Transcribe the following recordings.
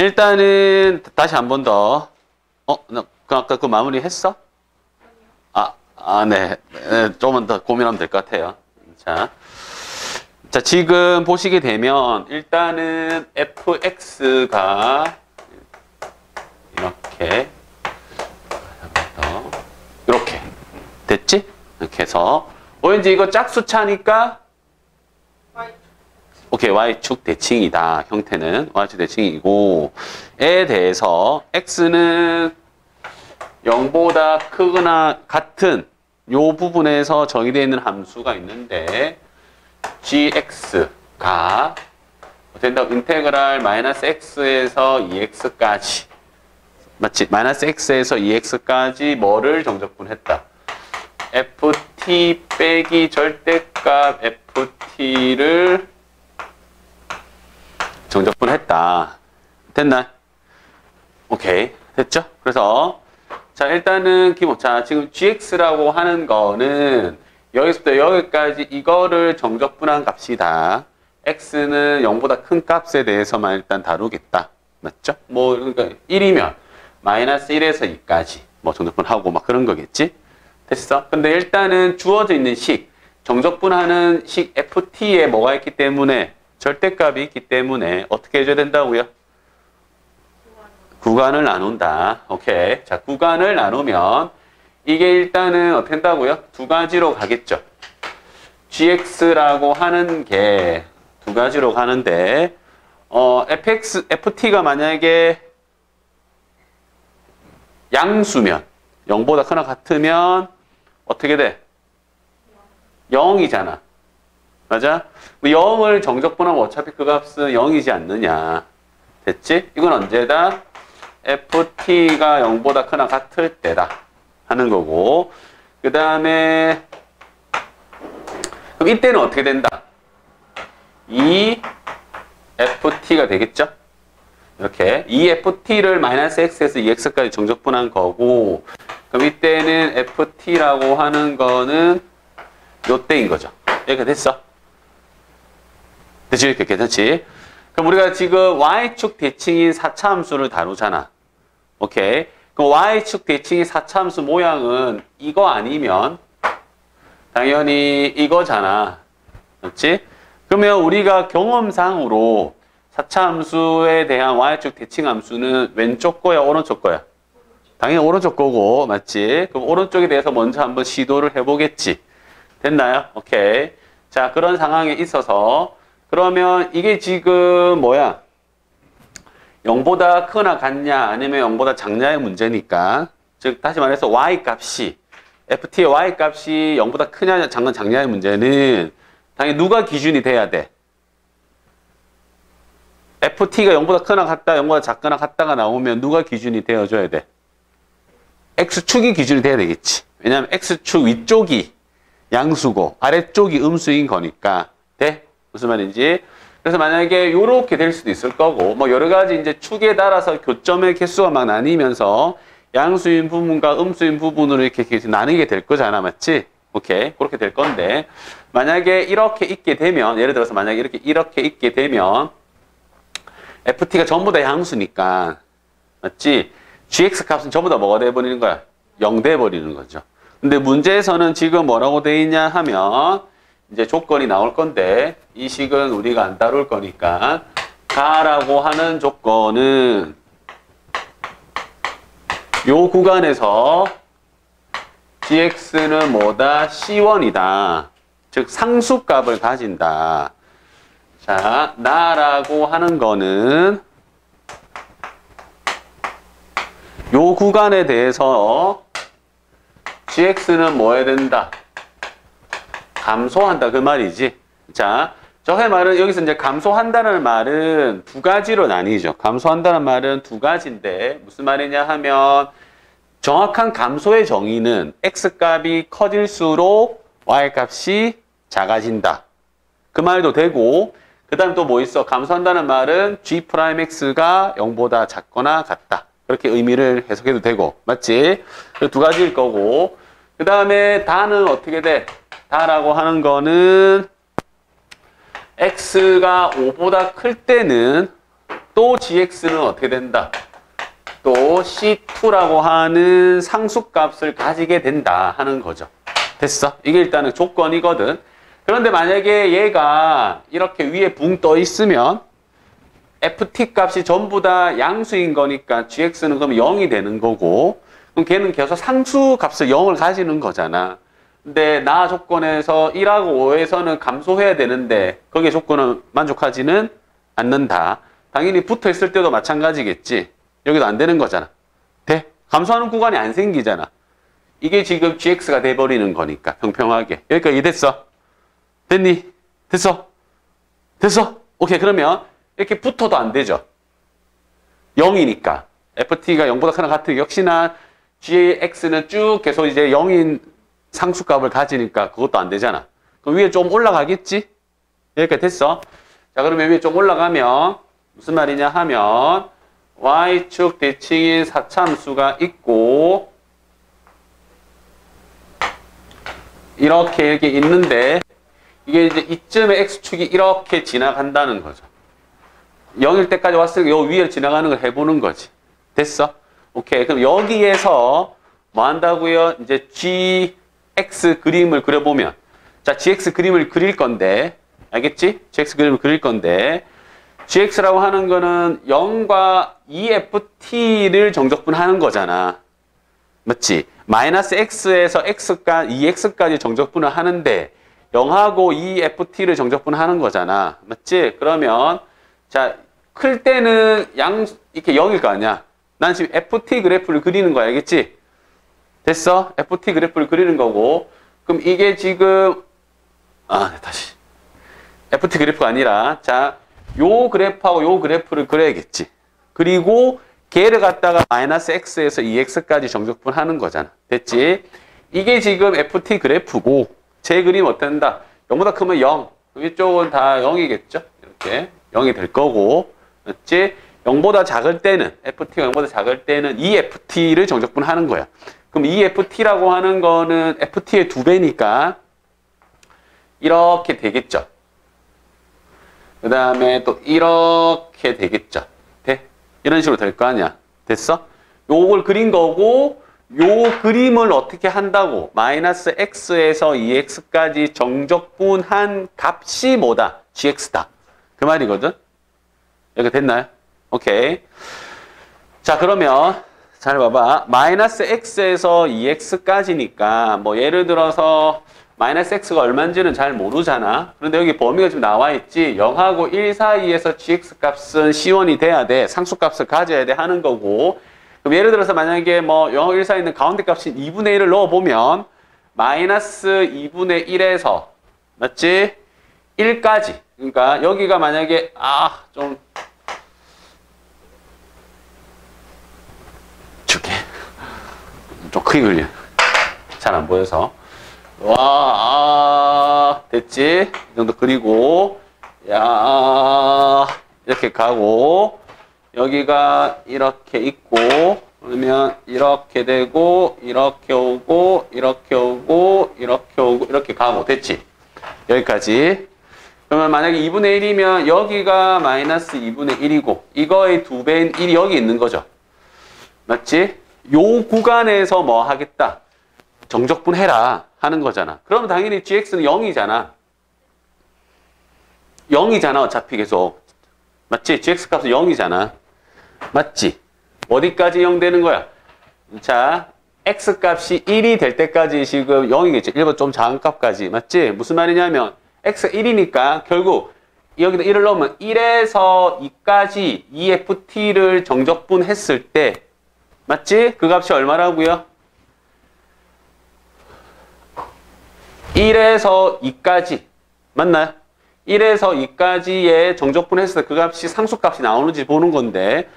일단은 다시 한 번 더. 나 아까 그 마무리 했어? 네. 조금만 더 고민하면 될 것 같아요. 자, 지금 보시게 되면 일단은 fx가 이렇게 됐지? 이렇게 해서 왠지 이거 짝수차니까 오케이, y축 대칭이다. 형태는 y축 대칭이고 에 대해서 x는 0보다 크거나 같은 요 부분에서 정의되어 있는 함수가 있는데 gx가 된다고 인테그랄 마이너스 x에서 2x까지 맞지? 마이너스 x에서 2x까지 뭐를 정적분했다? ft 빼기 절대값 ft를 정적분했다. 됐나? 오케이. 됐죠? 그래서 자, 일단은 지금 gx라고 하는 거는 여기서부터 여기까지 이거를 정적분한 값이다. x는 0보다 큰 값에 대해서만 일단 다루겠다. 맞죠? 그러니까 1이면 마이너스 1에서 2까지 정적분하고 막 그런 거겠지? 됐어? 근데 일단은 주어져 있는 식, 정적분하는 식 ft에 뭐가 있기 때문에 절대값이 있기 때문에 어떻게 해줘야 된다고요? 구간을 나눈다. 오케이. 자, 구간을 나누면 이게 일단은 어떻게 된다고요? 두 가지로 가겠죠. gx라고 하는 게 두 가지로 가는데 ft가 만약에 양수면 0보다 크나 같으면 어떻게 돼? 0이잖아. 맞아? 0을 정적분하면 어차피 그 값은 0이지 않느냐. 됐지? 이건 언제다? ft가 0보다 크나 같을 때다 하는 거고, 그 다음에 그럼 이때는 어떻게 된다? 이 ft가 되겠죠? 이렇게 2ft를 마이너스 x에서 2x까지 정적분한 거고, 그럼 이때는 ft라고 하는 거는 요때인 거죠. 이렇게 됐어? 됐지? 이렇게 괜찮지? 그럼 우리가 지금 y축 대칭인 4차 함수를 다루잖아. 오케이. 그럼 y축 대칭인 4차 함수 모양은 이거 아니면 당연히 이거잖아. 맞지? 그러면 우리가 경험상으로 4차 함수에 대한 y축 대칭 함수는 왼쪽 거야, 오른쪽 거야? 당연히 오른쪽 거고, 맞지? 그럼 오른쪽에 대해서 먼저 한번 시도를 해보겠지. 됐나요? 오케이. 자, 그런 상황에 있어서 그러면 이게 지금 0보다 크거나 같냐 아니면 0보다 작냐의 문제니까, 즉 다시 말해서 y값이 ft의 y값이 0보다 크냐 작냐의 문제는 당연히 누가 기준이 돼야 돼? ft가 0보다 크거나 같다, 0보다 작거나 같다가 나오면 누가 기준이 되어줘야 돼? x축이 기준이 돼야 되겠지. 왜냐하면 x축 위쪽이 양수고 아래쪽이 음수인 거니까. 돼? 무슨 말인지. 그래서 만약에 이렇게 될 수도 있을 거고, 여러 가지 이제 축에 따라서 교점의 개수가 막 나뉘면서 양수인 부분과 음수인 부분으로 이렇게 나뉘게 될 거잖아. 맞지? 오케이. 그렇게 될 건데, 만약에 이렇게 있게 되면, 예를 들어서 만약에 이렇게 있게 되면, ft가 전부 다 양수니까, 맞지? gx 값은 전부 다 뭐가 돼버리는 거야? 0 돼버리는 거죠. 근데 문제에서는 지금 뭐라고 돼 있냐 하면, 이제 조건이 나올 건데, 이 식은 우리가 안 다룰 거니까, 가라고 하는 조건은 요 구간에서 gx는 뭐다? c1이다. 즉 상수값을 가진다. 자, 나라고 하는 거는 요 구간에 대해서 gx는 뭐 해야 된다? 감소한다 그 말이지. 자, 저의 말은 여기서 이제 감소한다는 말은 두 가지로 나뉘죠. 감소한다는 말은 두 가지인데 무슨 말이냐 하면 정확한 감소의 정의는 x값이 커질수록 y값이 작아진다. 그 말도 되고, 그 다음 또 뭐 있어? 감소한다는 말은 g'x가 0보다 작거나 같다. 그렇게 의미를 해석해도 되고, 맞지? 그 두 가지일 거고, 그 다음에 다는 어떻게 돼? 다라고 하는 거는 x가 5보다 클 때는 또 gx는 어떻게 된다? 또 C2라고 하는 상수값을 가지게 된다 하는 거죠. 됐어? 이게 일단은 조건이거든. 그런데 만약에 얘가 이렇게 위에 붕 떠 있으면 ft 값이 전부 다 양수인 거니까 gx는 그럼 0이 되는 거고, 그럼 걔는 계속 상수값을 0을 가지는 거잖아. 근데 나 조건에서 1하고 5에서는 감소해야 되는데 거기에 조건은 만족하지는 않는다. 당연히 붙어 있을 때도 마찬가지겠지. 여기도 안 되는 거잖아. 돼? 감소하는 구간이 안 생기잖아. 이게 지금 gx가 돼버리는 거니까 평평하게. 여기까지 이해됐어? 됐니? 됐어? 됐어? 오케이. 그러면 이렇게 붙어도 안 되죠. 0이니까. ft가 0보다 크나 같은 역시나 gx는 쭉 계속 이제 0인 상수값을 가지니까 그것도 안 되잖아. 그럼 위에 좀 올라가겠지? 여기까지 됐어? 자, 그러면 위에 좀 올라가면 무슨 말이냐 하면 y축 대칭인 사참수가 있고 이렇게 있는데 이게 이제 이쯤에 x축이 이렇게 지나간다는 거죠. 0일 때까지 왔으니까 요 위에 지나가는 걸 해보는 거지. 됐어? 오케이. 그럼 여기에서 뭐 한다고요? 이제 gx 그림을 그려보면, 자, gx 그림을 그릴 건데, 알겠지? gx 그림을 그릴 건데, gx라고 하는 거는 0과 2ft를 정적분하는 거잖아. 맞지? 마이너스 x에서 x가 2x까지 정적분을 하는데 0하고 2ft를 정적분하는 거잖아. 맞지? 그러면 자, 클 때는 이렇게 0일 거 아니야. 난 지금 ft 그래프를 그리는 거야. 알겠지? 됐어? ft 그래프를 그리는 거고, 그럼 이게 지금 다시 ft 그래프가 아니라, 자, 요 그래프하고 요 그래프를 그려야겠지. 그리고 걔를 갖다가 마이너스 x에서 2x까지 정적분하는 거잖아. 됐지? 이게 지금 ft 그래프고, 제 그림 어떤다? 0보다 크면 0. 이쪽은 다 0이겠죠? 이렇게 0이 될 거고, 맞지? 0보다 작을 때는, ft가 0보다 작을 때는 2ft를 정적분하는 거야. 그럼 2ft라고 하는 거는 ft의 2배니까 이렇게 되겠죠. 그 다음에 또 이렇게 되겠죠. 돼? 이런 식으로 될 거 아니야. 됐어? 요걸 그린 거고, 요 그림을 어떻게 한다고? 마이너스 x에서 2x까지 정적분한 값이 뭐다? gx다. 그 말이거든? 여기 됐나요? 오케이. 자, 그러면 잘 봐봐. 마이너스 x에서 2x까지니까 뭐 예를 들어서 마이너스 x가 얼마인지는 잘 모르잖아. 그런데 여기 범위가 지금 나와 있지. 0하고 1 사이에서 gx 값은 C1이 돼야 돼. 상수값을 가져야 돼 하는 거고. 그럼 예를 들어서 만약에 뭐 0하고 1 사이에 있는 가운데 값인 2분의 1을 넣어보면 마이너스 2분의 1에서 맞지? 1까지. 그러니까 여기가 만약에 좀 줄게. 좀 크게 그려. 잘 안 보여서. 됐지? 이 정도 그리고, 이렇게 가고, 여기가 이렇게 있고, 그러면 이렇게 되고, 이렇게 오고, 이렇게 오고, 이렇게 오고, 이렇게 가고, 됐지? 여기까지. 그러면 만약에 2분의 1이면 여기가 마이너스 2분의 1이고, 이거의 2배인 1이 여기 있는 거죠. 맞지? 요 구간에서 뭐 하겠다? 정적분 해라 하는 거잖아. 그러면 당연히 gx는 0이잖아. 0이잖아. 어차피 계속. 맞지? gx 값은 0이잖아. 맞지? 어디까지 0 되는 거야? 자, x 값이 1이 될 때까지 지금 0이겠지. 1보다 좀 작은 값까지. 맞지? 무슨 말이냐면 x가 1이니까 결국 여기다 1을 넣으면 1에서 2까지 2ft를 정적분 했을 때 맞지? 그 값이 얼마라고요? 1에서 2까지 맞나요? 1에서 2까지의 정적분 했을 때 그 값이 상수값이 나오는지 보는 건데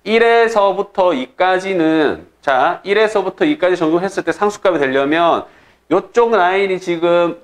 1에서부터 2까지는 자 1에서부터 2까지 정적했을 때 상수값이 되려면 이쪽 라인이 지금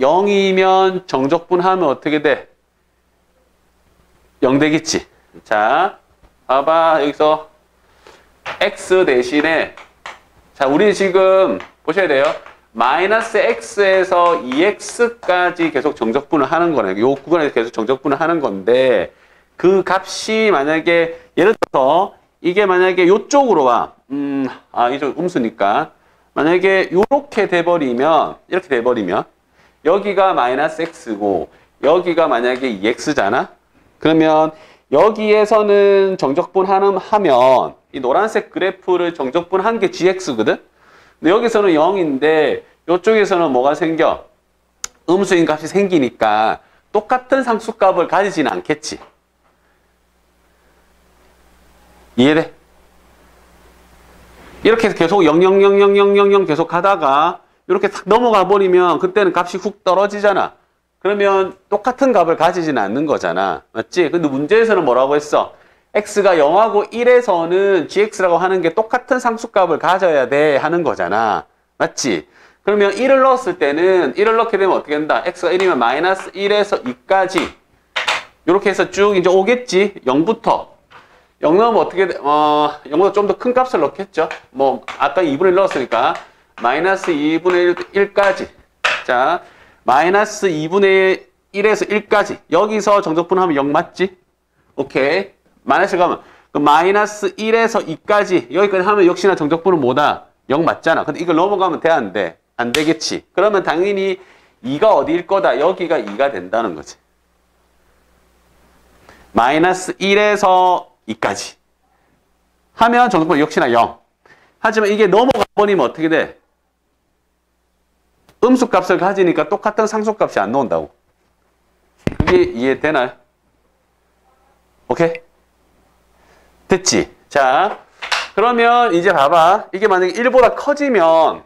0이면 정적분하면 어떻게 돼? 0 되겠지. 자 봐봐 여기서 x 대신에 자 우리 지금 보셔야 돼요. 마이너스 x에서 2x까지 계속 정적분을 하는 거네. 요 구간에서 계속 정적분을 하는 건데 그 값이 만약에 예를 들어서 이게 만약에 요쪽으로 와. 이쪽 음수니까 만약에 요렇게 돼버리면 이렇게 돼버리면 여기가 마이너스 x고 여기가 만약에 2x잖아. 그러면 여기에서는 정적분하면 이 노란색 그래프를 정적분한 게 gx거든. 근데 여기서는 0인데 이쪽에서는 뭐가 생겨? 음수인 값이 생기니까 똑같은 상수값을 가지지는 않겠지. 이해돼? 이렇게 해서 계속 0,0,0,0,0,0 계속 가다가 이렇게 탁 넘어가 버리면 그때는 값이 훅 떨어지잖아. 그러면 똑같은 값을 가지지는 않는 거잖아. 맞지? 근데 문제에서는 뭐라고 했어? x가 0하고 1에서는 gx라고 하는 게 똑같은 상수값을 가져야 돼 하는 거잖아. 맞지? 그러면 1을 넣었을 때는 1을 넣게 되면 어떻게 된다? x가 1이면 마이너스 1에서 2까지 이렇게 해서 쭉 이제 오겠지? 0부터 0 넣으면 어떻게 돼? 0보다 좀 더 큰 값을 넣겠죠? 뭐 아까 2분의 1 넣었으니까 마이너스 2분의 1까지. 자, 마이너스 2분의 1에서 1까지. 여기서 정적분하면 0 맞지? 오케이. 마이너스 가면 그 마이너스 1에서 2까지 여기까지 하면 역시나 정적분은 뭐다? 0 맞잖아. 근데 이걸 넘어가면 돼, 안 돼? 안 되겠지. 그러면 당연히 2가 어디일 거다? 여기가 2가 된다는 거지. 마이너스 1에서 2까지 하면 정적분 역시나 0. 하지만 이게 넘어가 버리면 어떻게 돼? 음수값을 가지니까 똑같은 상수값이 안 나온다고. 그게 이해되나요? 오케이? 됐지? 자, 그러면 이제 봐봐. 이게 만약에 1보다 커지면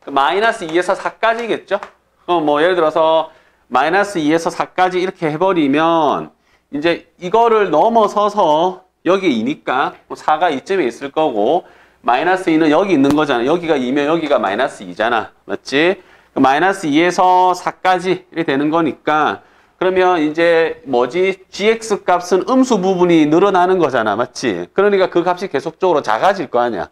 마이너스 2에서 4까지겠죠? 뭐 예를 들어서 마이너스 2에서 4까지 이렇게 해버리면 이제 이거를 넘어서서 여기 2니까 4가 이쯤에 있을 거고 마이너스 2는 여기 있는 거잖아. 여기가 2면 여기가 마이너스 2잖아. 맞지? 마이너스 2에서 4까지 이렇게 되는 거니까 그러면 이제 뭐지? gx 값은 음수 부분이 늘어나는 거잖아. 맞지? 그러니까 그 값이 계속적으로 작아질 거 아니야.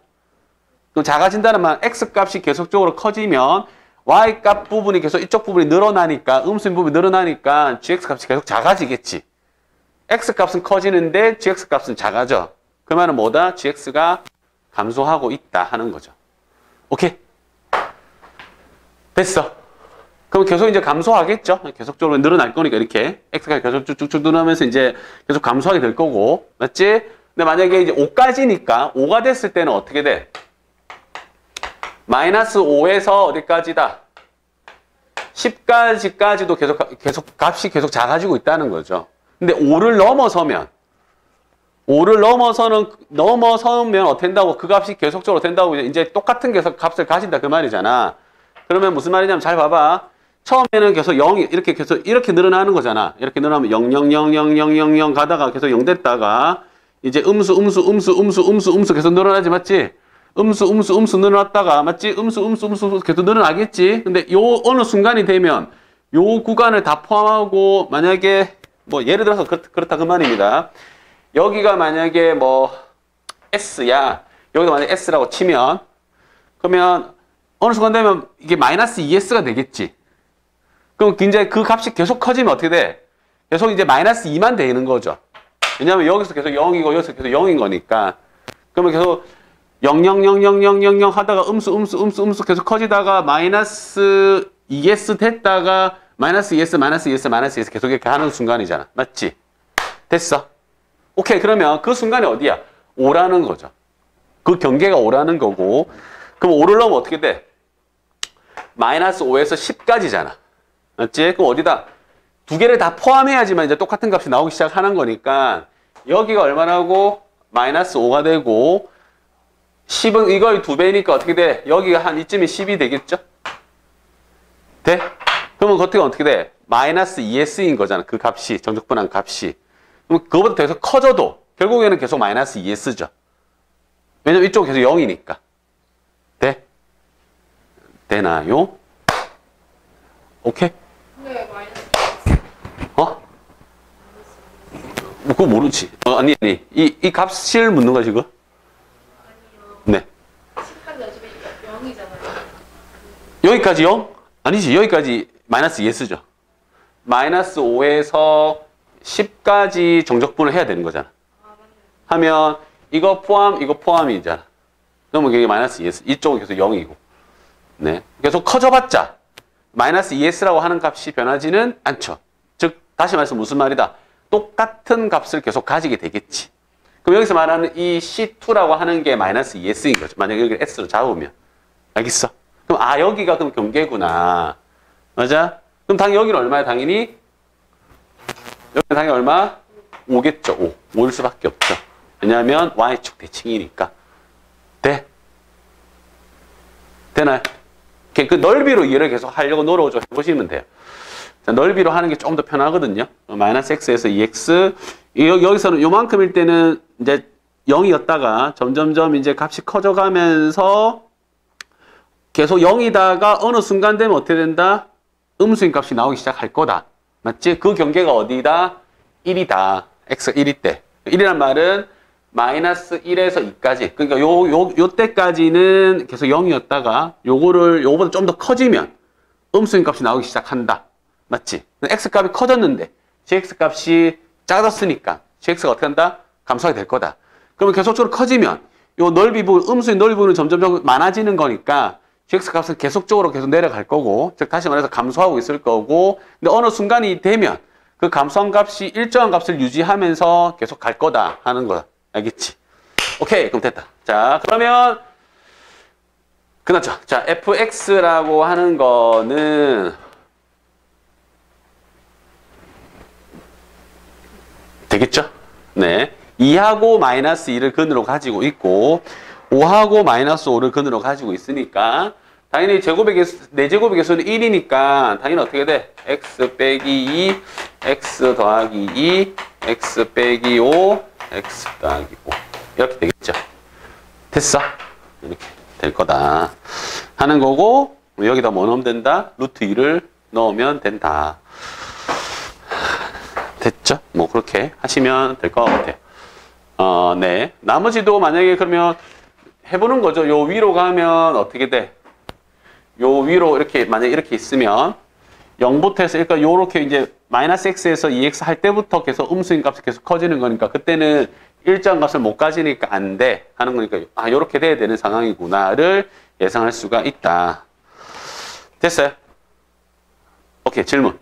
그럼 작아진다는 말 x 값이 계속적으로 커지면 y 값 부분이 계속 이쪽 부분이 늘어나니까 음수인 부분이 늘어나니까 gx 값이 계속 작아지겠지. x 값은 커지는데 gx 값은 작아져. 그 말은 뭐다? gx가 감소하고 있다 하는 거죠. 오케이? 됐어. 그럼 계속 이제 감소하겠죠? 계속적으로 늘어날 거니까 이렇게 x가 계속 쭉쭉쭉 늘어나면서 이제 계속 감소하게 될 거고. 맞지? 근데 만약에 이제 5까지니까 5가 됐을 때는 어떻게 돼? 마이너스 5에서 어디까지다? 10까지도 계속 값이 계속 작아지고 있다는 거죠. 근데 5를 넘어서면 어떻게 된다고? 그 값이 계속적으로 된다고 이제 똑같은 값을 가진다 그 말이잖아. 그러면 무슨 말이냐면 잘 봐봐. 처음에는 계속 0이 이렇게 늘어나는 거잖아. 이렇게 늘어나면 0, 0, 0, 0, 0, 0, 0 가다가 계속 0 됐다가 이제 음수 계속 늘어나지 맞지? 음수 늘어났다가 맞지? 음수 계속 늘어나겠지? 근데 요 어느 순간이 되면 요 구간을 다 포함하고 만약에 뭐 예를 들어서 그렇다 그 말입니다. 여기가 만약에 뭐 S야. 여기도 만약에 S라고 치면 그러면 어느 순간 되면 이게 마이너스 2S가 되겠지. 그럼 이제 그 값이 계속 커지면 어떻게 돼? 계속 이제 마이너스 2만 되는 거죠. 왜냐하면 여기서 계속 0이고 여기서 계속 0인 거니까. 그러면 계속 0, 0, 0, 0, 0, 0, 0 하다가 음수 계속 커지다가 마이너스 2S 됐다가 마이너스 2S 계속 이렇게 하는 순간이잖아. 맞지? 됐어. 오케이. 그러면 그 순간이 어디야? 5라는 거죠. 그 경계가 5라는 거고. 그럼 5를 넣으면 어떻게 돼? 마이너스 5에서 10까지잖아. 맞지? 그럼 어디다? 두 개를 다 포함해야지만 이제 똑같은 값이 나오기 시작하는 거니까 여기가 얼마나고? 마이너스 5가 되고 10은 이거의 2배니까 어떻게 돼? 여기가 한 이쯤이 10이 되겠죠? 돼? 그러면 겉에가 어떻게 돼? 마이너스 2S인 거잖아. 그 값이, 정적분한 값이. 그럼 그거보다 계속 커져도 결국에는 계속 마이너스 2S죠. 왜냐면 이쪽은 계속 0이니까. 돼? 되나요? 오케이? 네, 마이너스. 뭐 그거 모르지. 아니. 이 값을 묻는 거야, 지금? 아니요. 네. 10까지 넣어주면 0이잖아요. 여기까지 0? 아니지. 여기까지 마이너스 2S죠. 마이너스 5에서 10까지 정적분을 해야 되는 거잖아. 하면 이거 포함이잖아. 그러면 이게 마이너스 2s. 이쪽은 계속 0이고. 네. 계속 커져봤자 마이너스 2s라고 하는 값이 변하지는 않죠. 즉 다시 말해서 무슨 말이다. 똑같은 값을 계속 가지게 되겠지. 그럼 여기서 말하는 이 C2라고 하는 게 마이너스 2s인 거죠. 만약에 여기를 s로 잡으면. 알겠어? 그럼 여기가 그럼 경계구나. 맞아? 그럼 당연히 여기는 얼마야? 당연히 여기는 당연히 얼마? 5겠죠. 5. 5일 수밖에 없죠. 왜냐하면 y축 대칭이니까. 돼? 되나요? 그 넓이로 이해를 계속 하려고 노력을 좀 해보시면 돼요. 자, 넓이로 하는 게 좀 더 편하거든요. 마이너스 x에서 2x. 여기서는 요만큼일 때는 이제 0이었다가 점점점 이제 값이 커져가면서 계속 0이다가 어느 순간 되면 어떻게 된다? 음수인 값이 나오기 시작할 거다. 맞지? 그 경계가 어디다? 1이다. x가 1일 때. 1이란 말은 마이너스 1에서 2까지. 그러니까 요 때까지는 계속 0이었다가 요거보다 좀 더 커지면 음수인 값이 나오기 시작한다. 맞지? x 값이 커졌는데 gx 값이 작았으니까 gx가 어떻게 한다? 감소하게 될 거다. 그러면 계속적으로 커지면 요 넓이 부분, 음수인 넓이 부분은 점점 많아지는 거니까 gx 값은 계속적으로 계속 내려갈 거고, 즉 다시 말해서 감소하고 있을 거고, 근데 어느 순간이 되면 그 감소한 값이 일정한 값을 유지하면서 계속 갈 거다 하는 거야. 알겠지? 오케이, 그럼 됐다. 자, 그러면 끝났죠? 자, fx라고 하는 거는 되겠죠? 네. 2하고 마이너스 2를 근으로 가지고 있고 5하고 마이너스 5를 근으로 가지고 있으니까 당연히 제곱의 개수, 4제곱의 개수는 1이니까 당연히 어떻게 돼? x 빼기 2, x 더하기 2, x 빼기 5, x 더하기 5 이렇게 되겠죠? 됐어? 이렇게 될 거다 하는 거고, 여기다 뭐 넣으면 된다? 루트 2를 넣으면 된다. 됐죠? 뭐 그렇게 하시면 될 것 같아요. 네. 나머지도 만약에 그러면 해보는 거죠. 요 위로 가면 어떻게 돼? 요 위로 이렇게 만약에 이렇게 있으면 0부터 해서 그러니까 요렇게 이제 마이너스 x에서 2x 할 때부터 계속 음수인 값이 계속 커지는 거니까 그때는 일정 값을 못 가지니까 안 돼 하는 거니까 요렇게 돼야 되는 상황이구나를 예상할 수가 있다. 됐어요? 오케이, 질문.